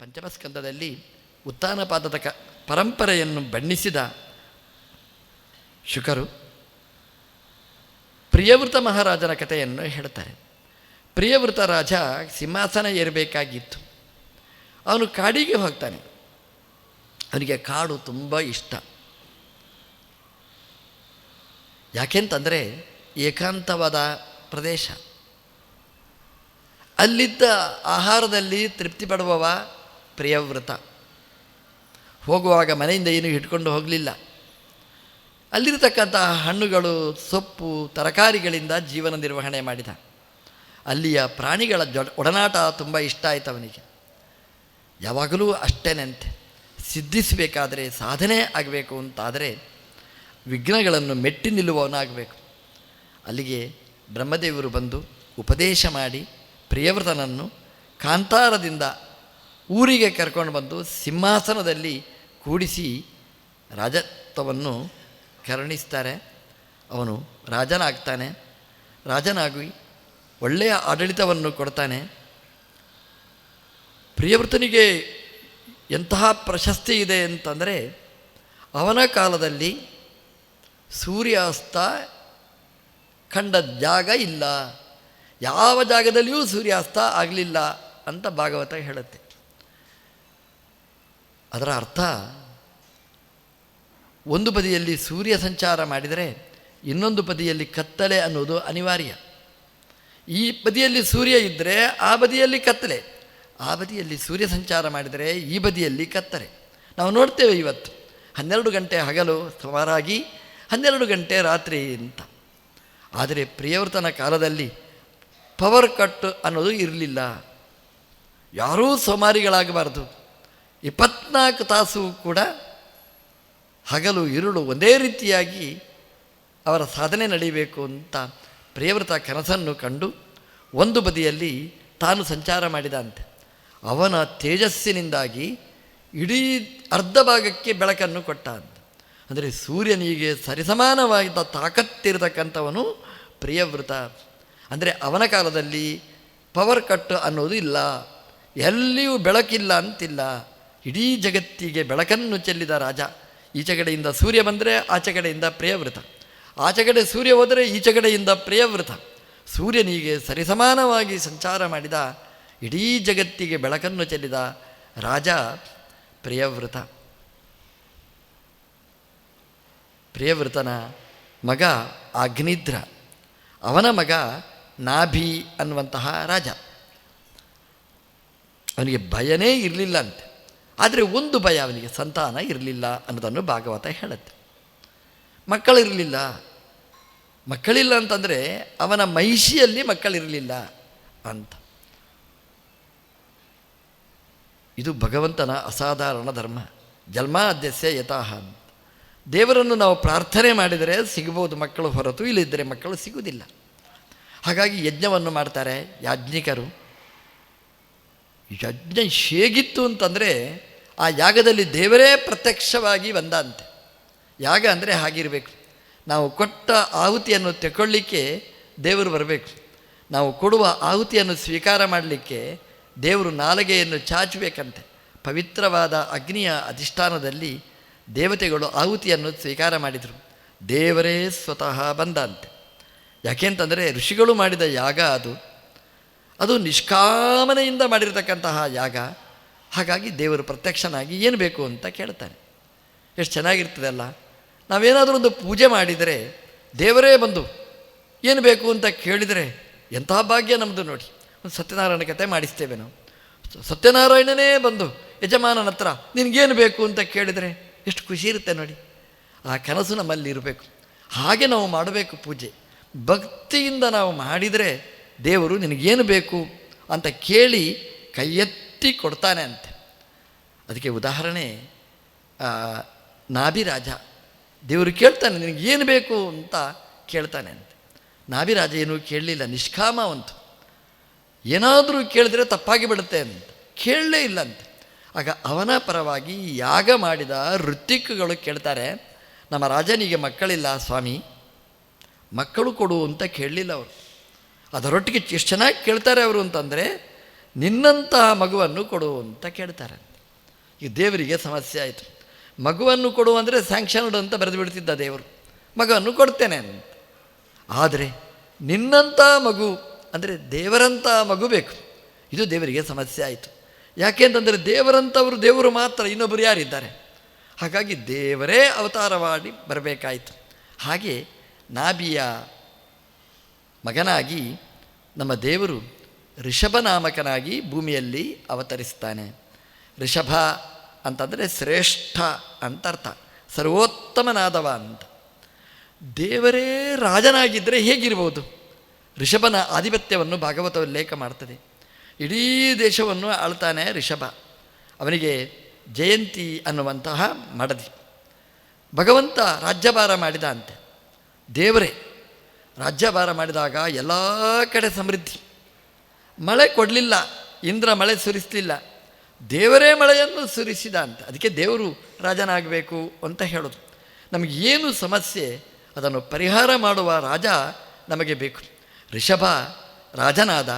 ಪಂಚಮಸ್ಕಂದದಲ್ಲಿ ಉತ್ಥಾನಪಾದದ ಪರಂಪರೆಯನ್ನು ಬಣ್ಣಿಸಿದ ಶುಕರು ಪ್ರಿಯವೃತ ಮಹಾರಾಜನ ಕಥೆಯನ್ನು ಹೇಳ್ತಾರೆ. ಪ್ರಿಯವೃತ ರಾಜ ಸಿಂಹಾಸನ ಏರಬೇಕಾಗಿತ್ತು. ಅವನು ಕಾಡಿಗೆ ಹೋಗ್ತಾನೆ. ಅವನಿಗೆ ಕಾಡು ತುಂಬ ಇಷ್ಟ. ಯಾಕೆಂತಂದರೆ ಏಕಾಂತವಾದ ಪ್ರದೇಶ. ಅಲ್ಲಿದ್ದ ಆಹಾರದಲ್ಲಿ ತೃಪ್ತಿ ಪಡುವವ ಪ್ರಿಯವೃತ. ಹೋಗುವಾಗ ಮನೆಯಿಂದ ಏನೂ ಇಟ್ಕೊಂಡು ಹೋಗಲಿಲ್ಲ. ಅಲ್ಲಿರತಕ್ಕಂತಹ ಹಣ್ಣುಗಳು, ಸೊಪ್ಪು, ತರಕಾರಿಗಳಿಂದ ಜೀವನ ನಿರ್ವಹಣೆ ಮಾಡಿದ. ಅಲ್ಲಿಯ ಪ್ರಾಣಿಗಳ ಒಡನಾಟ ತುಂಬ ಇಷ್ಟ ಆಯಿತು ಅವನಿಗೆ. ಯಾವಾಗಲೂ ಅಷ್ಟೇನಂತೆ, ಸಿದ್ಧಿಸಬೇಕಾದರೆ, ಸಾಧನೆ ಆಗಬೇಕು ಅಂತಾದರೆ ವಿಘ್ನಗಳನ್ನು ಮೆಟ್ಟಿ ನಿಲ್ಲುವವನಾಗಬೇಕು. ಅಲ್ಲಿಗೆ ಬ್ರಹ್ಮದೇವರು ಬಂದು ಉಪದೇಶ ಮಾಡಿ ಪ್ರಿಯವೃತನನ್ನು ಕಾಂತಾರದಿಂದ ಊರಿಗೆ ಕರ್ಕೊಂಡು ಬಂದು ಸಿಂಹಾಸನದಲ್ಲಿ ಕೂಡಿಸಿ ರಾಜತ್ವವನ್ನು ಕರುಣಿಸ್ತಾರೆ. ಅವನು ರಾಜನಾಗ್ತಾನೆ. ರಾಜನಾಗಿ ಒಳ್ಳೆಯ ಆಡಳಿತವನ್ನು ಕೊಡ್ತಾನೆ. ಪ್ರಿಯವೃತನಿಗೆ ಎಂತಹ ಪ್ರಶಸ್ತಿ ಇದೆ ಅಂತಂದರೆ, ಅವನ ಕಾಲದಲ್ಲಿ ಸೂರ್ಯಾಸ್ತ ಕಂಡ ಜಾಗ ಇಲ್ಲ, ಯಾವ ಜಾಗದಲ್ಲಿಯೂ ಸೂರ್ಯಾಸ್ತ ಆಗಲಿಲ್ಲ ಅಂತ ಭಾಗವತ ಹೇಳುತ್ತೆ. ಅದರ ಅರ್ಥ, ಒಂದು ಬದಿಯಲ್ಲಿ ಸೂರ್ಯ ಸಂಚಾರ ಮಾಡಿದರೆ ಇನ್ನೊಂದು ಬದಿಯಲ್ಲಿ ಕತ್ತಲೆ ಅನ್ನೋದು ಅನಿವಾರ್ಯ. ಈ ಬದಿಯಲ್ಲಿ ಸೂರ್ಯ ಇದ್ದರೆ ಆ ಬದಿಯಲ್ಲಿ ಕತ್ತಲೆ, ಆ ಬದಿಯಲ್ಲಿ ಸೂರ್ಯ ಸಂಚಾರ ಮಾಡಿದರೆ ಈ ಬದಿಯಲ್ಲಿ ಕತ್ತಲೆ. ನಾವು ನೋಡ್ತೇವೆ ಇವತ್ತು 12 ಗಂಟೆ ಹಗಲು ಸುಮಾರಾಗಿ 12 ಗಂಟೆ ರಾತ್ರಿ ಅಂತ. ಆದರೆ ಪ್ರಿಯವೃತನ ಕಾಲದಲ್ಲಿ ಪವರ್ ಕಟ್ ಅನ್ನೋದು ಇರಲಿಲ್ಲ. ಯಾರೂ ಸೋಮಾರಿಗಳಾಗಬಾರ್ದು. 24 ತಾಸು ಕೂಡ ಹಗಲು ഇരുಳು ಒಂದೇ ರೀತಿಯಾಗಿ ಅವರ ಸಾಧನೆ ನಡೀಬೇಕು ಅಂತ ಪ್ರಿಯವೃತ ಕನಸನ್ನು ಕಂಡು ಒಂದು ಬದಿಯಲ್ಲಿ ತಾನು ಸಂಚಾರ ಮಾಡಿದಂತೆ. ಅವನ ತೇಜಸ್ಸಿನಿಂದಾಗಿ ಇಡೀ ಅರ್ಧ ಭಾಗಕ್ಕೆ ಬೆಳಕನ್ನು ಕೊಟ್ಟ ಅಂತ. ಅಂದರೆ ಸೂರ್ಯನಿಗೆ ಸರಿಸಮಾನವಾದ ತಾಕತ್ತಿರತಕ್ಕಂಥವನು ಪ್ರಿಯವೃತ. ಅಂದರೆ ಅವನ ಕಾಲದಲ್ಲಿ ಪವರ್ ಕಟ್ ಅನ್ನೋದು ಇಲ್ಲ, ಎಲ್ಲಿಯೂ ಬೆಳಕಿಲ್ಲ ಅಂತಿಲ್ಲ. ಇಡೀ ಜಗತ್ತಿಗೆ ಬೆಳಕನ್ನು ಚೆಲ್ಲಿದ ರಾಜ. ಈಚೆ ಕಡೆಯಿಂದ ಸೂರ್ಯ ಬಂದರೆ ಆಚೆ ಕಡೆಯಿಂದ ಪ್ರಿಯವೃತ, ಆಚೆ ಕಡೆ ಸೂರ್ಯ ಹೋದರೆ ಈಚೆ ಕಡೆಯಿಂದ ಪ್ರಿಯವೃತ. ಸೂರ್ಯನಿಗೆ ಸರಿಸಮಾನವಾಗಿ ಸಂಚಾರ ಮಾಡಿದ, ಇಡೀ ಜಗತ್ತಿಗೆ ಬೆಳಕನ್ನು ಚೆಲ್ಲಿದ ರಾಜ ಪ್ರಿಯವೃತ. ಪ್ರಿಯವೃತನ ಮಗ ಅಗ್ನಿಧ್ರ, ಅವನ ಮಗ ನಾಭಿ ಅನ್ನುವಂತಹ ರಾಜ. ಅವನಿಗೆ ಭಯನೇ ಇರಲಿಲ್ಲ ಅಂತೆ. ಆದರೆ ಒಂದು ಭಯ, ಅವನಿಗೆ ಸಂತಾನ ಇರಲಿಲ್ಲ ಅನ್ನೋದನ್ನು ಭಾಗವತ ಹೇಳುತ್ತೆ. ಮಕ್ಕಳಿಲ್ಲ ಅಂತಂದರೆ ಅವನ ಮಹಿಷಿಯಲ್ಲಿ ಮಕ್ಕಳಿರಲಿಲ್ಲ ಅಂತ. ಇದು ಭಗವಂತನ ಅಸಾಧಾರಣ ಧರ್ಮ. ಜನ್ಮಾದ್ಯಸ್ಯ ಯಥಾಹ ಅಂತ. ದೇವರನ್ನು ನಾವು ಪ್ರಾರ್ಥನೆ ಮಾಡಿದರೆ ಸಿಗಬಹುದು ಮಕ್ಕಳು, ಹೊರತು ಇಲ್ಲಿದ್ದರೆ ಮಕ್ಕಳು ಸಿಗುವುದಿಲ್ಲ. ಹಾಗಾಗಿ ಯಜ್ಞವನ್ನು ಮಾಡ್ತಾರೆ ಯಾಜ್ಞಿಕರು. ಯಜ್ಞ ಹೇಗಿತ್ತು ಅಂತಂದರೆ, ಆ ಯಾಗದಲ್ಲಿ ದೇವರೇ ಪ್ರತ್ಯಕ್ಷವಾಗಿ ಬಂದಂತೆ. ಯಾಗ ಅಂದರೆ ಹಾಗಿರಬೇಕು. ನಾವು ಕೊಟ್ಟ ಆಹುತಿಯನ್ನು ತಗೊಳ್ಳಿಕ್ಕೆ ದೇವರು ಬರಬೇಕು. ನಾವು ಕೊಡುವ ಆಹುತಿಯನ್ನು ಸ್ವೀಕಾರ ಮಾಡಲಿಕ್ಕೆ ದೇವರು ನಾಲಿಗೆಯನ್ನು ಚಾಚಬೇಕಂತೆ. ಪವಿತ್ರವಾದ ಅಗ್ನಿಯ ಅಧಿಷ್ಠಾನದಲ್ಲಿ ದೇವತೆಗಳು ಆಹುತಿಯನ್ನು ಸ್ವೀಕಾರ ಮಾಡಿದರು. ದೇವರೇ ಸ್ವತಃ ಬಂದಂತೆ. ಯಾಕೆಂತಂದರೆ ಋಷಿಗಳು ಮಾಡಿದ ಯಾಗ ಅದು ನಿಷ್ಕಾಮನೆಯಿಂದ ಮಾಡಿರತಕ್ಕಂತಹ ಯಾಗ. ಹಾಗಾಗಿ ದೇವರು ಪ್ರತ್ಯಕ್ಷನಾಗಿ ಏನು ಬೇಕು ಅಂತ ಕೇಳ್ತಾನೆ. ಎಷ್ಟು ಚೆನ್ನಾಗಿರ್ತದಲ್ಲ. ನಾವೇನಾದರೂ ಒಂದು ಪೂಜೆ ಮಾಡಿದರೆ ದೇವರೇ ಬಂದು ಏನು ಬೇಕು ಅಂತ ಕೇಳಿದರೆ ಎಂಥ ಭಾಗ್ಯ ನಮ್ಮದು ನೋಡಿ. ಒಂದು ಸತ್ಯನಾರಾಯಣ ಕಥೆ ಮಾಡಿಸ್ತೇವೆ ನಾವು. ಸತ್ಯನಾರಾಯಣನೇ ಬಂದು ಯಜಮಾನನ ಹತ್ರ ನಿನಗೇನು ಬೇಕು ಅಂತ ಕೇಳಿದರೆ ಎಷ್ಟು ಖುಷಿ ಇರುತ್ತೆ ನೋಡಿ. ಆ ಕನಸು ನಮ್ಮಲ್ಲಿ ಇರಬೇಕು. ಹಾಗೆ ನಾವು ಮಾಡಬೇಕು ಪೂಜೆ. ಭಕ್ತಿಯಿಂದ ನಾವು ಮಾಡಿದರೆ ದೇವರು ನಿನಗೇನು ಬೇಕು ಅಂತ ಕೇಳಿ ಕೈ ಎತ್ತಿ ಕೊಡ್ತಾನೆ ಅಂತೆ. ಅದಕ್ಕೆ ಉದಾಹರಣೆ ನಾಭಿರಾಜ. ದೇವರು ಕೇಳ್ತಾನೆ ನಿನಗೇನು ಬೇಕು ಅಂತ ಕೇಳ್ತಾನೆ ಅಂತೆ. ನಾಭಿರಾಜ ಏನೂ ಕೇಳಲಿಲ್ಲ, ನಿಷ್ಕಾಮವಂತು. ಏನಾದರೂ ಕೇಳಿದ್ರೆ ತಪ್ಪಾಗಿ ಬಿಡುತ್ತೆ ಅಂತ ಕೇಳಲೇ ಇಲ್ಲ ಅಂತೆ. ಆಗ ಅವನ ಪರವಾಗಿ ಯಾಗ ಮಾಡಿದ ಋತ್ವಿಕ್ಗಳು ಕೇಳ್ತಾರೆ, ನಮ್ಮ ರಾಜನಿಗೆ ಮಕ್ಕಳಿಲ್ಲ ಸ್ವಾಮಿ, ಮಕ್ಕಳು ಕೊಡು ಅಂತ ಕೇಳಲಿಲ್ಲ ಅವರು. ಅದರೊಟ್ಟಿಗೆ ಎಷ್ಟು ಚೆನ್ನಾಗಿ ಕೇಳ್ತಾರೆ ಅವರು ಅಂತಂದರೆ, ನಿನ್ನಂತಹ ಮಗುವನ್ನು ಕೊಡು ಅಂತ ಕೇಳ್ತಾರೆ. ಈ ದೇವರಿಗೆ ಸಮಸ್ಯೆ ಆಯಿತು. ಮಗುವನ್ನು ಕೊಡು ಅಂದರೆ ಸ್ಯಾಂಕ್ಷನ್ಡ್ ಅಂತ ಬರೆದು ಬಿಡ್ತಿದ್ದ ದೇವರು, ಮಗುವನ್ನು ಕೊಡ್ತೇನೆ ಅಂತ. ಆದರೆ ನಿನ್ನಂಥ ಮಗು ಅಂದರೆ ದೇವರಂಥ ಮಗು ಬೇಕು, ಇದು ದೇವರಿಗೆ ಸಮಸ್ಯೆ ಆಯಿತು. ಯಾಕೆಂತಂದರೆ ದೇವರಂಥವರು ದೇವರು ಮಾತ್ರ, ಇನ್ನೊಬ್ಬರು ಯಾರಿದ್ದಾರೆ? ಹಾಗಾಗಿ ದೇವರೇ ಅವತಾರ ಮಾಡಿ ಬರಬೇಕಾಯಿತು. ಹಾಗೆ ನಾಭಿಯ ಮಗನಾಗಿ ನಮ್ಮ ದೇವರು ಋಷಭನಾಮಕನಾಗಿ ಭೂಮಿಯಲ್ಲಿ ಅವತರಿಸ್ತಾನೆ. ಋಷಭ ಅಂತಂದರೆ ಶ್ರೇಷ್ಠ ಅಂತ ಅರ್ಥ, ಸರ್ವೋತ್ತಮನಾದವ ಅಂತ. ದೇವರೇ ರಾಜನಾಗಿದ್ದರೆ ಹೇಗಿರ್ಬೋದು? ಋಷಭನ ಆಧಿಪತ್ಯವನ್ನು ಭಾಗವತ ಉಲ್ಲೇಖ ಮಾಡ್ತದೆ. ಇಡೀ ದೇಶವನ್ನು ಆಳ್ತಾನೆ ಋಷಭ. ಅವನಿಗೆ ಜಯಂತಿ ಅನ್ನುವಂತಹ ಮಡದಿ. ಭಗವಂತ ರಾಜ್ಯಭಾರ ಮಾಡಿದ ಅಂತೆ. ದೇವರೇ ರಾಜ್ಯಭಾರ ಮಾಡಿದಾಗ ಎಲ್ಲ ಕಡೆ ಸಮೃದ್ಧಿ. ಮಳೆ ಕೊಡಲಿಲ್ಲ, ಇಂದ್ರ ಮಳೆ ಸುರಿಸಲಿಲ್ಲ, ದೇವರೇ ಮಳೆಯನ್ನು ಸುರಿಸಿದ ಅಂತ. ಅದಕ್ಕೆ ದೇವರು ರಾಜನಾಗಬೇಕು ಅಂತ ಹೇಳೋದು. ನಮಗೇನು ಸಮಸ್ಯೆ ಅದನ್ನು ಪರಿಹಾರ ಮಾಡುವ ರಾಜ ನಮಗೆ ಬೇಕು. ಋಷಭ ರಾಜನಾದ,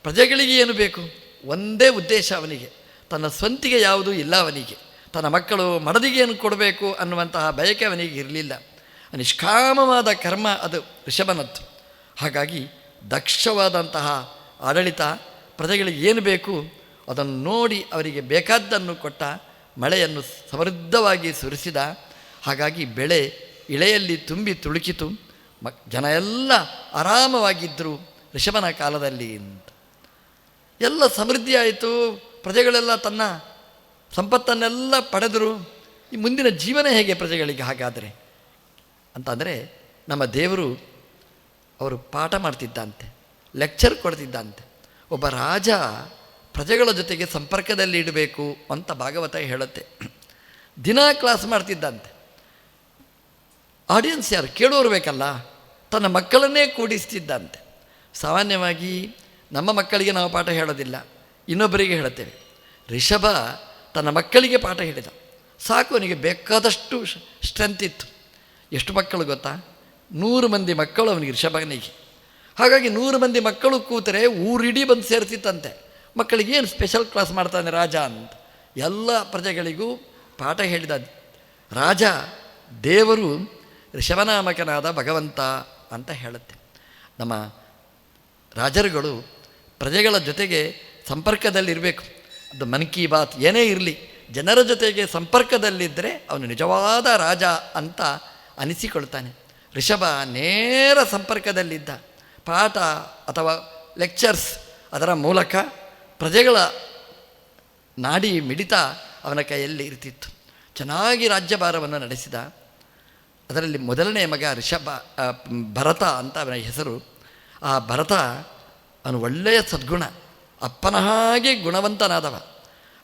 ಪ್ರಜೆಗಳಿಗೆ ಏನು ಬೇಕು? ಒಂದೇ ಉದ್ದೇಶ ಅವನಿಗೆ, ತನ್ನ ಸ್ವಂತಿಗೆ ಯಾವುದೂ ಇಲ್ಲ ಅವನಿಗೆ. ತನ್ನ ಮಕ್ಕಳು ಮಡದಿಗೆ ಏನು ಕೊಡಬೇಕು ಅನ್ನುವಂತಹ ಬಯಕೆ ಅವನಿಗೆ ಇರಲಿಲ್ಲ. ನಿಷ್ಕಾಮವಾದ ಕರ್ಮ ಅದು ಋಷಭನದ್ದು. ಹಾಗಾಗಿ ದಕ್ಷವಾದಂತಹ ಆಡಳಿತ, ಪ್ರಜೆಗಳಿಗೆ ಏನು ಬೇಕು ಅದನ್ನು ನೋಡಿ ಅವರಿಗೆ ಬೇಕಾದ್ದನ್ನು ಕೊಟ್ಟ, ಮಳೆಯನ್ನು ಸಮೃದ್ಧವಾಗಿ ಸುರಿಸಿದ. ಹಾಗಾಗಿ ಬೆಳೆ ಇಳೆಯಲ್ಲಿ ತುಂಬಿ ತುಳುಕಿತು, ಜನ ಎಲ್ಲ ಆರಾಮವಾಗಿದ್ದರು ಋಷಭನ ಕಾಲದಲ್ಲಿ ಅಂತ. ಎಲ್ಲ ಸಮೃದ್ಧಿ ಆಯಿತು, ಪ್ರಜೆಗಳೆಲ್ಲ ತನ್ನ ಸಂಪತ್ತನ್ನೆಲ್ಲ ಪಡೆದರು. ಈ ಮುಂದಿನ ಜೀವನ ಹೇಗೆ ಪ್ರಜೆಗಳಿಗೆ ಹಾಗಾದರೆ ಅಂತಂದರೆ, ನಮ್ಮ ದೇವರು ಅವರು ಪಾಠ ಮಾಡ್ತಿದ್ದಂತೆ, ಲೆಕ್ಚರ್ ಕೊಡ್ತಿದ್ದಂತೆ. ಒಬ್ಬ ರಾಜ ಪ್ರಜೆಗಳ ಜೊತೆಗೆ ಸಂಪರ್ಕದಲ್ಲಿ ಇಡಬೇಕು ಅಂತ ಭಾಗವತ ಹೇಳುತ್ತೆ. ದಿನ ಕ್ಲಾಸ್ ಮಾಡ್ತಿದ್ದಂತೆ. ಆಡಿಯನ್ಸ್ ಯಾರು? ಕೇಳೋರು ಬೇಕಲ್ಲ. ತನ್ನ ಮಕ್ಕಳನ್ನೇ ಕೂಡಿಸ್ತಿದ್ದಂತೆ. ಸಾಮಾನ್ಯವಾಗಿ ನಮ್ಮ ಮಕ್ಕಳಿಗೆ ನಾವು ಪಾಠ ಹೇಳೋದಿಲ್ಲ, ಇನ್ನೊಬ್ಬರಿಗೆ ಹೇಳುತ್ತೇವೆ. ಋಷಭ ತನ್ನ ಮಕ್ಕಳಿಗೆ ಪಾಠ ಹೇಳಿದ. ಸಾಕು, ಅವನಿಗೆ ಬೇಕಾದಷ್ಟು ಸ್ಟ್ರೆಂತ್ ಇತ್ತು. ಎಷ್ಟು ಮಕ್ಕಳು ಗೊತ್ತಾ? 100 ಮಂದಿ ಮಕ್ಕಳು ಅವನಿಗೆ, ಋಷಭನಿಗೆ. ಹಾಗಾಗಿ 100 ಮಂದಿ ಮಕ್ಕಳು ಕೂತರೆ ಊರಿಡೀ ಬಂದು ಸೇರ್ತಿತ್ತಂತೆ. ಮಕ್ಕಳಿಗೆ ಏನು ಸ್ಪೆಷಲ್ ಕ್ಲಾಸ್ ಮಾಡ್ತಾನೆ ರಾಜ ಅಂತ. ಎಲ್ಲ ಪ್ರಜೆಗಳಿಗೂ ಪಾಠ ಹೇಳಿದ ರಾಜ ದೇವರು ಋಷಭನಾಮಕನಾದ ಭಗವಂತ ಅಂತ ಹೇಳುತ್ತೆ. ನಮ್ಮ ರಾಜರುಗಳು ಪ್ರಜೆಗಳ ಜೊತೆಗೆ ಸಂಪರ್ಕದಲ್ಲಿರಬೇಕು. ಅದು ಮನ್ ಕಿ ಬಾತ್ ಏನೇ ಇರಲಿ, ಜನರ ಜೊತೆಗೆ ಸಂಪರ್ಕದಲ್ಲಿದ್ದರೆ ಅವನು ನಿಜವಾದ ರಾಜ ಅಂತ ಅನಿಸಿಕೊಳ್ತಾನೆ. ಋಷಭ ನೇರ ಸಂಪರ್ಕದಲ್ಲಿದ್ದ. ಪಾಠ ಅಥವಾ ಲೆಕ್ಚರ್ಸ್ ಅದರ ಮೂಲಕ ಪ್ರಜೆಗಳ ನಾಡಿ ಮಿಡಿತ ಅವನ ಕೈಯಲ್ಲಿ ಇರ್ತಿತ್ತು. ಚೆನ್ನಾಗಿ ರಾಜ್ಯಭಾರವನ್ನು ನಡೆಸಿದ. ಅದರಲ್ಲಿ ಮೊದಲನೆಯ ಮಗ ಭರತ ಅಂತ ಅವನ ಹೆಸರು. ಆ ಭರತ ಅವನು ಒಳ್ಳೆಯ ಸದ್ಗುಣ, ಅಪ್ಪನ ಹಾಗೆ ಗುಣವಂತನಾದವ.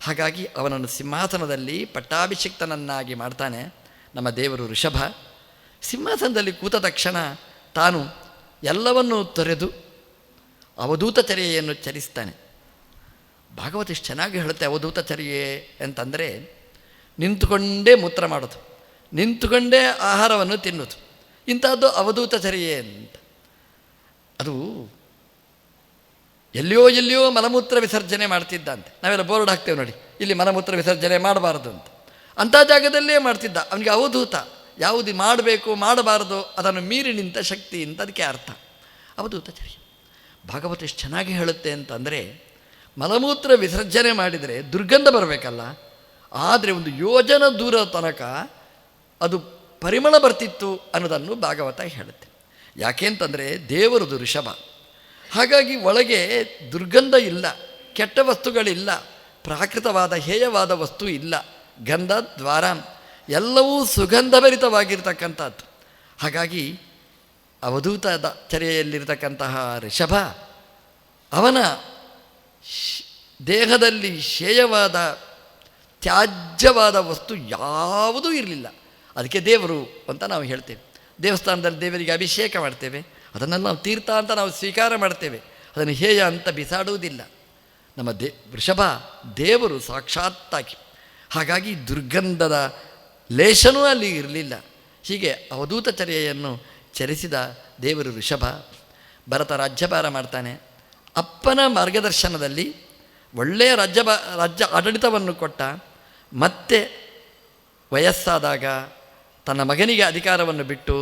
ಹಾಗಾಗಿ ಅವನನ್ನು ಸಿಂಹಾಸನದಲ್ಲಿ ಪಟ್ಟಾಭಿಷಿಕ್ತನನ್ನಾಗಿ ಮಾಡ್ತಾನೆ ನಮ್ಮ ದೇವರು ಋಷಭ. ಸಿಂಹಾಸನದಲ್ಲಿ ಕೂತ ತಕ್ಷಣ ತಾನು ಎಲ್ಲವನ್ನೂ ತೊರೆದು ಅವಧೂತಚರ್ಯೆಯನ್ನು ಚರಿಸ್ತಾನೆ. ಭಾಗವತ ಇಷ್ಟು ಚೆನ್ನಾಗಿ ಹೇಳುತ್ತೆ ಅವಧೂತಚರ್ಯೆ ಅಂತಂದರೆ, ನಿಂತುಕೊಂಡೇ ಮೂತ್ರ ಮಾಡೋದು, ನಿಂತುಕೊಂಡೇ ಆಹಾರವನ್ನು ತಿನ್ನೋದು, ಇಂಥದ್ದು ಅವಧೂತಚರ್ಯೆ ಅಂತ. ಅದು ಎಲ್ಲಿಯೋ ಮಲಮೂತ್ರ ವಿಸರ್ಜನೆ ಮಾಡ್ತಿದ್ದಂತೆ. ನಾವೆಲ್ಲ ಬೋರ್ಡ್ ಹಾಕ್ತೇವೆ ನೋಡಿ, ಇಲ್ಲಿ ಮಲಮೂತ್ರ ವಿಸರ್ಜನೆ ಮಾಡಬಾರ್ದು ಅಂತ. ಅಂಥ ಜಾಗದಲ್ಲೇ ಮಾಡ್ತಿದ್ದ. ಅವನಿಗೆ ಅವಧೂತ, ಯಾವುದು ಮಾಡಬೇಕು ಮಾಡಬಾರದು ಅದನ್ನು ಮೀರಿ ನಿಂತ ಶಕ್ತಿ ಅಂತ ಅದಕ್ಕೆ ಅರ್ಥ. ಅವಧೂತಚರ್ಯೆ ಭಾಗವತ ಎಷ್ಟು ಚೆನ್ನಾಗಿ ಹೇಳುತ್ತೆ ಅಂತಂದರೆ, ಮಲಮೂತ್ರ ವಿಸರ್ಜನೆ ಮಾಡಿದರೆ ದುರ್ಗಂಧ ಬರಬೇಕಲ್ಲ, ಆದರೆ ಒಂದು ಯೋಜನ ದೂರ ತನಕ ಅದು ಪರಿಮಳ ಬರ್ತಿತ್ತು ಅನ್ನೋದನ್ನು ಭಾಗವತ ಹೇಳುತ್ತೆ. ಯಾಕೆ ಅಂತಂದರೆ ದೇವರದು ಋಷಭ. ಹಾಗಾಗಿ ಒಳಗೆ ದುರ್ಗಂಧ ಇಲ್ಲ, ಕೆಟ್ಟ ವಸ್ತುಗಳಿಲ್ಲ, ಪ್ರಾಕೃತವಾದ ಹೇಯವಾದ ವಸ್ತು ಇಲ್ಲ. ಗಂಧ ದ್ವಾರ ಎಲ್ಲವೂ ಸುಗಂಧಭರಿತವಾಗಿರ್ತಕ್ಕಂಥದ್ದು. ಹಾಗಾಗಿ ಅವಧೂತದ ಚರ್ಯೆಯಲ್ಲಿರ್ತಕ್ಕಂತಹ ಋಷಭ, ಅವನ ದೇಹದಲ್ಲಿ ಶೇಯವಾದ ತ್ಯಾಜ್ಯವಾದ ವಸ್ತು ಯಾವುದೂ ಇರಲಿಲ್ಲ. ಅದಕ್ಕೆ ದೇವರು ಅಂತ ನಾವು ಹೇಳ್ತೇವೆ. ದೇವಸ್ಥಾನದಲ್ಲಿ ದೇವರಿಗೆ ಅಭಿಷೇಕ ಮಾಡ್ತೇವೆ, ಅದನ್ನೆಲ್ಲ ನಾವು ತೀರ್ಥ ಅಂತ ನಾವು ಸ್ವೀಕಾರ ಮಾಡ್ತೇವೆ, ಅದನ್ನು ಹೇಯ ಅಂತ ಬಿಸಾಡುವುದಿಲ್ಲ. ನಮ್ಮ ವೃಷಭ ದೇವರು ಸಾಕ್ಷಾತ್ತಾಗಿ. ಹಾಗಾಗಿ ದುರ್ಗಂಧದ ಲೇಷನೂ ಅಲ್ಲಿ ಇರಲಿಲ್ಲ. ಹೀಗೆ ಅವಧೂತಚರ್ಯೆಯನ್ನು ಚರಿಸಿದ ದೇವರು ಋಷಭ. ಭರತ ರಾಜ್ಯಭಾರ ಮಾಡ್ತಾನೆ. ಅಪ್ಪನ ಮಾರ್ಗದರ್ಶನದಲ್ಲಿ ಒಳ್ಳೆಯ ರಾಜ್ಯ ಆಡಳಿತವನ್ನು ಕೊಟ್ಟ. ಮತ್ತೆ ವಯಸ್ಸಾದಾಗ ತನ್ನ ಮಗನಿಗೆ ಅಧಿಕಾರವನ್ನು ಬಿಟ್ಟು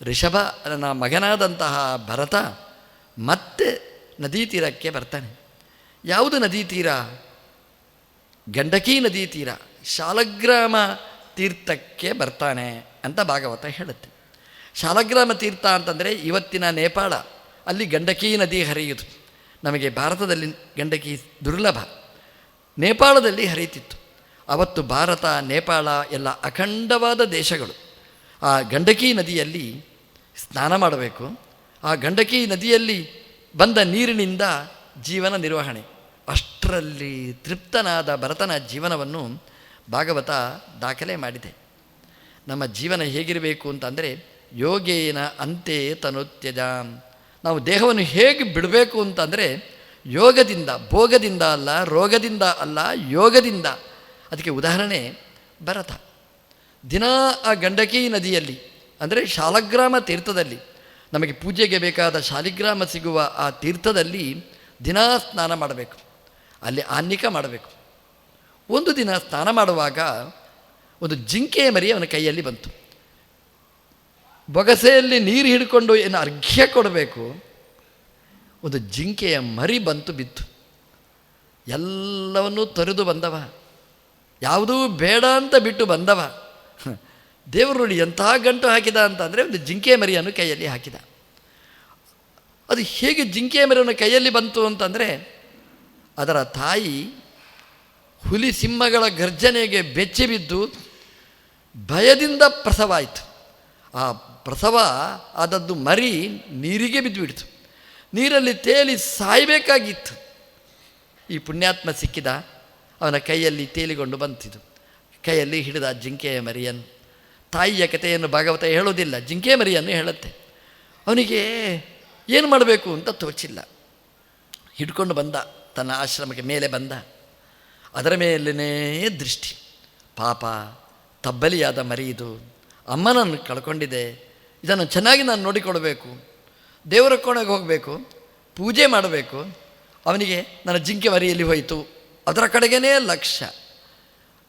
ಋಷಭನ ಮಗನಾದಂತಹ ಭರತ ಮತ್ತೆ ನದೀ ತೀರಕ್ಕೆ ಬರ್ತಾನೆ. ಯಾವುದು ನದೀ ತೀರ? ಗಂಡಕಿ ನದೀ ತೀರ, ಶಾಲಗ್ರಾಮ ತೀರ್ಥಕ್ಕೆ ಬರ್ತಾನೆ ಅಂತ ಭಾಗವತ ಹೇಳುತ್ತೆ. ಶಾಲಗ್ರಾಮ ತೀರ್ಥ ಅಂತಂದರೆ ಇವತ್ತಿನ ನೇಪಾಳ, ಅಲ್ಲಿ ಗಂಡಕಿ ನದಿ ಹರಿಯುವುದು. ನಮಗೆ ಭಾರತದಲ್ಲಿ ಗಂಡಕಿ ದುರ್ಲಭ, ನೇಪಾಳದಲ್ಲಿ ಹರಿಯುತ್ತಿತ್ತು. ಅವತ್ತು ಭಾರತ ನೇಪಾಳ ಎಲ್ಲ ಅಖಂಡವಾದ ದೇಶಗಳು. ಆ ಗಂಡಕಿ ನದಿಯಲ್ಲಿ ಸ್ನಾನ ಮಾಡಬೇಕು. ಆ ಗಂಡಕಿ ನದಿಯಲ್ಲಿ ಬಂದ ನೀರಿನಿಂದ ಜೀವನ ನಿರ್ವಹಣೆ. ಅಷ್ಟರಲ್ಲಿ ತೃಪ್ತನಾದ ಭರತನ ಜೀವನವನ್ನು ಭಾಗವತ ದಾಖಲೆ ಮಾಡಿದೆ. ನಮ್ಮ ಜೀವನ ಹೇಗಿರಬೇಕು ಅಂತಂದರೆ ಯೋಗೇನ ಅಂತೆ ತನುತ್ಯಜ. ನಾವು ದೇಹವನ್ನು ಹೇಗೆ ಬಿಡಬೇಕು ಅಂತಂದರೆ ಯೋಗದಿಂದ, ಭೋಗದಿಂದ ಅಲ್ಲ, ರೋಗದಿಂದ ಅಲ್ಲ, ಯೋಗದಿಂದ. ಅದಕ್ಕೆ ಉದಾಹರಣೆ ಭರತ. ದಿನ ಆ ಗಂಡಕಿ ನದಿಯಲ್ಲಿ ಅಂದರೆ ಶಾಲಗ್ರಾಮ ತೀರ್ಥದಲ್ಲಿ, ನಮಗೆ ಪೂಜೆಗೆ ಬೇಕಾದ ಶಾಲಿಗ್ರಾಮ ಸಿಗುವ ಆ ತೀರ್ಥದಲ್ಲಿ ದಿನಾ ಸ್ನಾನ ಮಾಡಬೇಕು, ಅಲ್ಲಿ ಆನ್ನಿಕ ಮಾಡಬೇಕು. ಒಂದು ದಿನ ಸ್ನಾನ ಮಾಡುವಾಗ ಒಂದು ಜಿಂಕೆಯ ಮರಿ ಅವನ ಕೈಯಲ್ಲಿ ಬಂತು. ಬೊಗಸೆಯಲ್ಲಿ ನೀರು ಹಿಡ್ಕೊಂಡು ಏನು ಅರ್ಘ್ಯ ಕೊಡಬೇಕು, ಒಂದು ಜಿಂಕೆಯ ಮರಿ ಬಂತು ಬಿತ್ತು. ಎಲ್ಲವನ್ನೂ ತೊರೆದು ಬಂದವ, ಯಾವುದೂ ಬೇಡ ಅಂತ ಬಿಟ್ಟು ಬಂದವ. ದೇವರು ನೋಡಿ ಎಂಥ ಗಂಟು ಹಾಕಿದ ಅಂತಂದರೆ ಒಂದು ಜಿಂಕೆಯ ಮರಿಯನ್ನು ಕೈಯಲ್ಲಿ ಹಾಕಿದ. ಅದು ಹೇಗೆ ಜಿಂಕೆಯ ಮರಿಯನ್ನು ಕೈಯಲ್ಲಿ ಬಂತು ಅಂತಂದರೆ ಅದರ ತಾಯಿ ಹುಲಿ ಸಿಂಹಗಳ ಗರ್ಜನೆಗೆ ಬೆಚ್ಚಿ ಬಿದ್ದು ಭಯದಿಂದ ಪ್ರಸವ ಆಯಿತು. ಆ ಪ್ರಸವ ಆದದ್ದು ಮರಿ ನೀರಿಗೆ ಬಿದ್ದುಬಿಡ್ತು. ನೀರಲ್ಲಿ ತೇಲಿ ಸಾಯಬೇಕಾಗಿತ್ತು. ಈ ಪುಣ್ಯಾತ್ಮ ಸಿಕ್ಕಿದ, ಅವನ ಕೈಯಲ್ಲಿ ತೇಲಿಕೊಂಡು ಬಂತಿದ್ದು. ಕೈಯಲ್ಲಿ ಹಿಡಿದ ಜಿಂಕೆಯ ಮರಿಯನ್ನು. ತಾಯಿಯ ಕಥೆಯನ್ನು ಭಾಗವತ ಹೇಳೋದಿಲ್ಲ, ಜಿಂಕೆಯ ಮರಿಯನ್ನು ಹೇಳುತ್ತೆ. ಅವನಿಗೆ ಏನು ಮಾಡಬೇಕು ಅಂತ ತೋಚಿಲ್ಲ. ಹಿಡ್ಕೊಂಡು ಬಂದ, ತನ್ನ ಆಶ್ರಮಕ್ಕೆ ಮೇಲೆ ಬಂದ. ಅದರ ಮೇಲೇ ದೃಷ್ಟಿ. ಪಾಪ, ತಬ್ಬಲಿಯಾದ ಮರಿ ಇದು, ಅಮ್ಮನನ್ನು ಕಳ್ಕೊಂಡಿದೆ, ಇದನ್ನು ಚೆನ್ನಾಗಿ ನಾನು ನೋಡಿಕೊಳ್ಬೇಕು, ದೇವರ ಕೋಣೆಗೆ ಹೋಗಬೇಕು, ಪೂಜೆ ಮಾಡಬೇಕು. ಅವನಿಗೆ ನನ್ನ ಜಿಂಕೆ ಮರಿಯಲ್ಲಿ ಹೋಯಿತು, ಅದರ ಕಡೆಗೇ ಲಕ್ಷ್ಯ.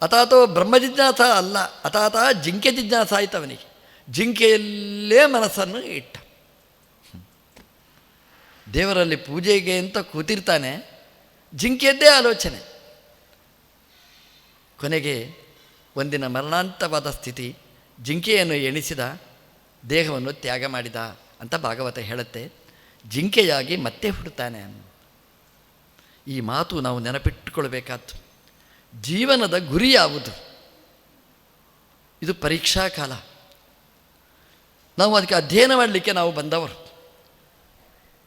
ಅಥಾತೋ ಬ್ರಹ್ಮ ಜಿಜ್ಞಾಸ ಅಲ್ಲ, ಅಥಾತ ಜಿಂಕೆ ಜಿಜ್ಞಾಸ ಆಯಿತು ಅವನಿಗೆ. ಜಿಂಕೆಯಲ್ಲೇ ಮನಸ್ಸನ್ನು ಇಟ್ಟ. ದೇವರಲ್ಲಿ ಪೂಜೆಗೆ ಅಂತ ಕೂತಿರ್ತಾನೆ, ಜಿಂಕೆಯದ್ದೇ ಆಲೋಚನೆ. ಕೊನೆಗೆ ಒಂದಿನ ಮರಣಾಂತವಾದ ಸ್ಥಿತಿ, ಜಿಂಕೆಯನ್ನು ಎಣಿಸಿದ, ದೇಹವನ್ನು ತ್ಯಾಗ ಮಾಡಿದ ಅಂತ ಭಾಗವತ ಹೇಳುತ್ತೆ. ಜಿಂಕೆಯಾಗಿ ಮತ್ತೆ ಹುಡ್ತಾನೆ. ಈ ಮಾತು ನಾವು ನೆನಪಿಟ್ಟುಕೊಳ್ಬೇಕಾದ್ದು. ಜೀವನದ ಗುರಿ ಯಾವುದು? ಇದು ಪರೀಕ್ಷಾ ಕಾಲ. ನಾವು ಅದಕ್ಕೆ ಅಧ್ಯಯನ ಮಾಡಲಿಕ್ಕೆ ನಾವು ಬಂದವರು.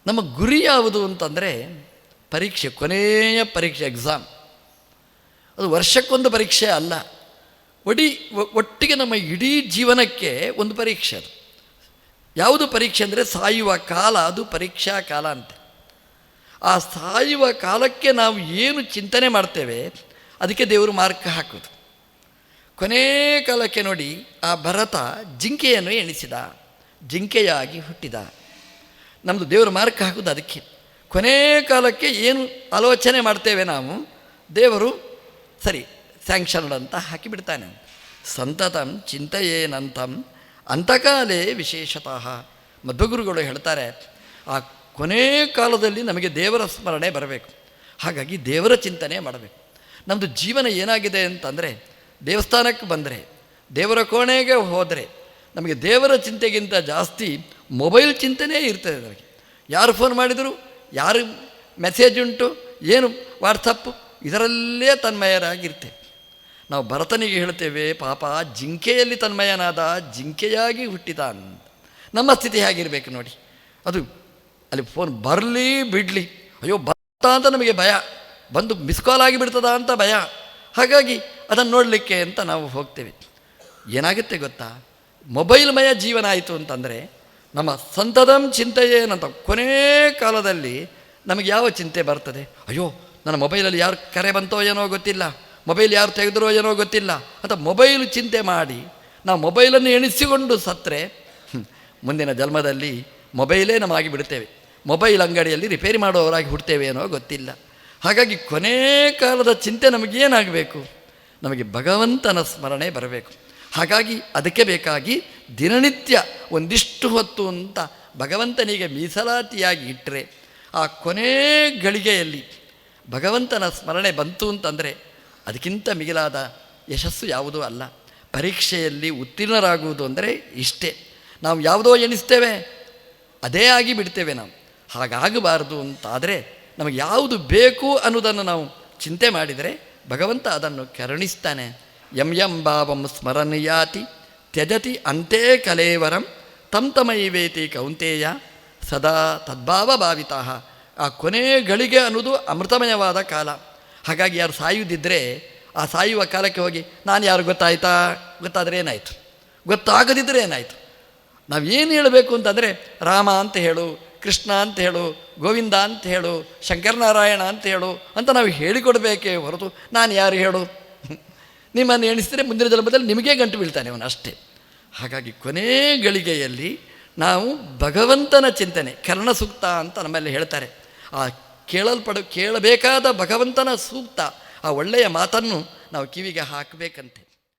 ನಮ್ಮ ಗುರಿ ಯಾವುದು ಅಂತಂದರೆ ಪರೀಕ್ಷೆ, ಕೊನೆಯ ಪರೀಕ್ಷೆ, ಎಕ್ಸಾಮ್. ಅದು ವರ್ಷಕ್ಕೊಂದು ಪರೀಕ್ಷೆ ಅಲ್ಲ, ಒಟ್ಟಿಗೆ ನಮ್ಮ ಇಡೀ ಜೀವನಕ್ಕೆ ಒಂದು ಪರೀಕ್ಷೆ. ಅದು ಯಾವುದು ಪರೀಕ್ಷೆ ಅಂದರೆ ಸಾಯುವ ಕಾಲ, ಅದು ಪರೀಕ್ಷಾ ಕಾಲ ಅಂತೆ. ಆ ಸಾಯುವ ಕಾಲಕ್ಕೆ ನಾವು ಏನು ಚಿಂತನೆ ಮಾಡ್ತೇವೆ ಅದಕ್ಕೆ ದೇವರು ಮಾರ್ಕ್ ಹಾಕೋದು. ಕೊನೇ ಕಾಲಕ್ಕೆ ನೋಡಿ, ಆ ಭರತ ಜಿಂಕೆಯನ್ನು ಎಣಿಸಿದ, ಜಿಂಕೆಯಾಗಿ ಹುಟ್ಟಿದ. ನಮ್ಮದು ದೇವರು ಮಾರ್ಕ್ ಹಾಕೋದು ಅದಕ್ಕೆ. ಕೊನೇ ಕಾಲಕ್ಕೆ ಏನು ಆಲೋಚನೆ ಮಾಡ್ತೇವೆ ನಾವು, ದೇವರು ಸರಿ ಸ್ಯಾಂಕ್ಷನ್ಡ್ ಅಂತ ಹಾಕಿಬಿಡ್ತಾನೆ. ಸಂತತಂ ಚಿಂತೆಯೇನಂತಂ ಅಂತಕಾಲೇ ವಿಶೇಷತಃ. ಮಧ್ವಗುರುಗಳು ಹೇಳ್ತಾರೆ, ಆ ಕೊನೇ ಕಾಲದಲ್ಲಿ ನಮಗೆ ದೇವರ ಸ್ಮರಣೆ ಬರಬೇಕು. ಹಾಗಾಗಿ ದೇವರ ಚಿಂತನೆ ಮಾಡಬೇಕು. ನಮ್ಮದು ಜೀವನ ಏನಾಗಿದೆ ಅಂತಂದರೆ, ದೇವಸ್ಥಾನಕ್ಕೆ ಬಂದರೆ, ದೇವರ ಕೋಣೆಗೆ ಹೋದರೆ ನಮಗೆ ದೇವರ ಚಿಂತೆಗಿಂತ ಜಾಸ್ತಿ ಮೊಬೈಲ್ ಚಿಂತನೆ ಇರ್ತದೆ. ನಮಗೆ ಯಾರು ಫೋನ್ ಮಾಡಿದರು, ಯಾರು ಮೆಸೇಜ್ ಉಂಟು, ಏನು ವಾಟ್ಸಪ್ಪು, ಇದರಲ್ಲೇ ತನ್ಮಯರಾಗಿರ್ತೇವೆ. ನಾವು ಭರತನಿಗೆ ಹೇಳ್ತೇವೆ, ಪಾಪ ಜಿಂಕೆಯಲ್ಲಿ ತನ್ಮಯನಾದ, ಜಿಂಕೆಯಾಗಿ ಹುಟ್ಟಿದ ಅಂತ. ನಮ್ಮ ಸ್ಥಿತಿ ಹೇಗಿರಬೇಕು ನೋಡಿ. ಅದು ಅಲ್ಲಿ ಫೋನ್ ಬರಲಿ ಬಿಡಲಿ, ಅಯ್ಯೋ ಬರ್ತಾ ಅಂತ ನಮಗೆ ಭಯ, ಬಂದು ಮಿಸ್ ಕಾಲ್ ಆಗಿಬಿಡ್ತದ ಅಂತ ಭಯ. ಹಾಗಾಗಿ ಅದನ್ನು ನೋಡಲಿಕ್ಕೆ ಅಂತ ನಾವು ಹೋಗ್ತೇವೆ. ಏನಾಗುತ್ತೆ ಗೊತ್ತಾ, ಮೊಬೈಲ್ಮಯ ಜೀವನ ಆಯಿತು ಅಂತಂದರೆ ನಮ್ಮ ಸಂತದಂ ಚಿಂತೆಯೇನಂತ. ಕೊನೇ ಕಾಲದಲ್ಲಿ ನಮಗೆ ಯಾವ ಚಿಂತೆ ಬರ್ತದೆ, ಅಯ್ಯೋ ನನ್ನ ಮೊಬೈಲಲ್ಲಿ ಯಾರು ಕರೆ ಬಂತೋ ಏನೋ ಗೊತ್ತಿಲ್ಲ, ಮೊಬೈಲ್ ಯಾರು ತೆಗೆದರೋ ಏನೋ ಗೊತ್ತಿಲ್ಲ ಅಂತ ಮೊಬೈಲ್ ಚಿಂತೆ ಮಾಡಿ ನಾವು ಮೊಬೈಲನ್ನು ಎಣಿಸಿಕೊಂಡು ಸತ್ತರೆ ಮುಂದಿನ ಜನ್ಮದಲ್ಲಿ ಮೊಬೈಲೇ ನಮಗಾಗಿ ಬಿಡ್ತೇವೆ. ಮೊಬೈಲ್ ಅಂಗಡಿಯಲ್ಲಿ ರಿಪೇರಿ ಮಾಡೋರಾಗಿ ಹುಡ್ತೇವೆ ಏನೋ ಗೊತ್ತಿಲ್ಲ. ಹಾಗಾಗಿ ಕೊನೇ ಕಾಲದ ಚಿಂತೆ ನಮಗೇನಾಗಬೇಕು? ನಮಗೆ ಭಗವಂತನ ಸ್ಮರಣೆ ಬರಬೇಕು. ಹಾಗಾಗಿ ಅದಕ್ಕೆ ಬೇಕಾಗಿ ದಿನನಿತ್ಯ ಒಂದಿಷ್ಟು ಹೊತ್ತು ಅಂತ ಭಗವಂತನಿಗೆ ಮೀಸಲಾತಿಯಾಗಿ ಇಟ್ಟರೆ ಆ ಕೊನೇ ಗಳಿಗೆಯಲ್ಲಿ ಭಗವಂತನ ಸ್ಮರಣೆ ಬಂತು ಅಂತಂದರೆ ಅದಕ್ಕಿಂತ ಮಿಗಿಲಾದ ಯಶಸ್ಸು ಯಾವುದೂ ಅಲ್ಲ. ಪರೀಕ್ಷೆಯಲ್ಲಿ ಉತ್ತೀರ್ಣರಾಗುವುದು ಅಂದರೆ ಇಷ್ಟೇ. ನಾವು ಯಾವುದೋ ಎಣಿಸ್ತೇವೆ, ಅದೇ ಆಗಿ ಬಿಡ್ತೇವೆ. ನಾವು ಹಾಗಾಗಬಾರ್ದು ಅಂತಾದರೆ ನಮಗೆ ಯಾವುದು ಬೇಕು ಅನ್ನೋದನ್ನು ನಾವು ಚಿಂತೆ ಮಾಡಿದರೆ ಭಗವಂತ ಅದನ್ನು ಕರುಣಿಸ್ತಾನೆ. ಯಂ ಯಂ ಭಾವಂ ಸ್ಮರಣಿಯಾತಿ ತ್ಯಜತಿ ಅಂತೇ ಕಲೇವರಂ ತಂ ತಮೈವೇತಿ ಕೌಂತೇಯ ಸದಾ ತದ್ಭಾವ ಭಾವಿತಾ. ಆ ಕೊನೆ ಗಳಿಗೆ ಅನ್ನೋದು ಅಮೃತಮಯವಾದ ಕಾಲ. ಹಾಗಾಗಿ ಯಾರು ಸಾಯುವುದಿದ್ದರೆ ಆ ಸಾಯುವ ಕಾಲಕ್ಕೆ ಹೋಗಿ ನಾನು ಯಾರು ಗೊತ್ತಾಯ್ತಾ, ಗೊತ್ತಾದರೆ ಏನಾಯಿತು, ಗೊತ್ತಾಗದಿದ್ದರೆ ಏನಾಯಿತು. ನಾವೇನು ಹೇಳಬೇಕು ಅಂತಂದರೆ ರಾಮ ಅಂತ ಹೇಳು, ಕೃಷ್ಣ ಅಂತ ಹೇಳು, ಗೋವಿಂದ ಅಂತ ಹೇಳು, ಶಂಕರನಾರಾಯಣ ಅಂತ ಹೇಳು ಅಂತ ನಾವು ಹೇಳಿಕೊಡ್ಬೇಕೇ ಹೊರತು ನಾನು ಯಾರು ಹೇಳು, ನಿಮ್ಮನ್ನು ಎಣಿಸಿದರೆ ಮುಂದಿನ ಜನ್ಮದಲ್ಲಿ ನಿಮಗೇ ಗಂಟು ಬೀಳ್ತಾನೆ ಅವನು ಅಷ್ಟೇ. ಹಾಗಾಗಿ ಕೊನೇ ಗಳಿಗೆಯಲ್ಲಿ ನಾವು ಭಗವಂತನ ಚಿಂತನೆ, ಕರ್ಣ ಸೂಕ್ತ ಅಂತ ನಮ್ಮಲ್ಲಿ ಹೇಳ್ತಾರೆ. ಆ ಕೇಳಬೇಕಾದ ಭಗವಂತನ ಸೂಕ್ತ, ಆ ಒಳ್ಳೆಯ ಮಾತನ್ನು ನಾವು ಕಿವಿಗೆ ಹಾಕಬೇಕಂತೆ.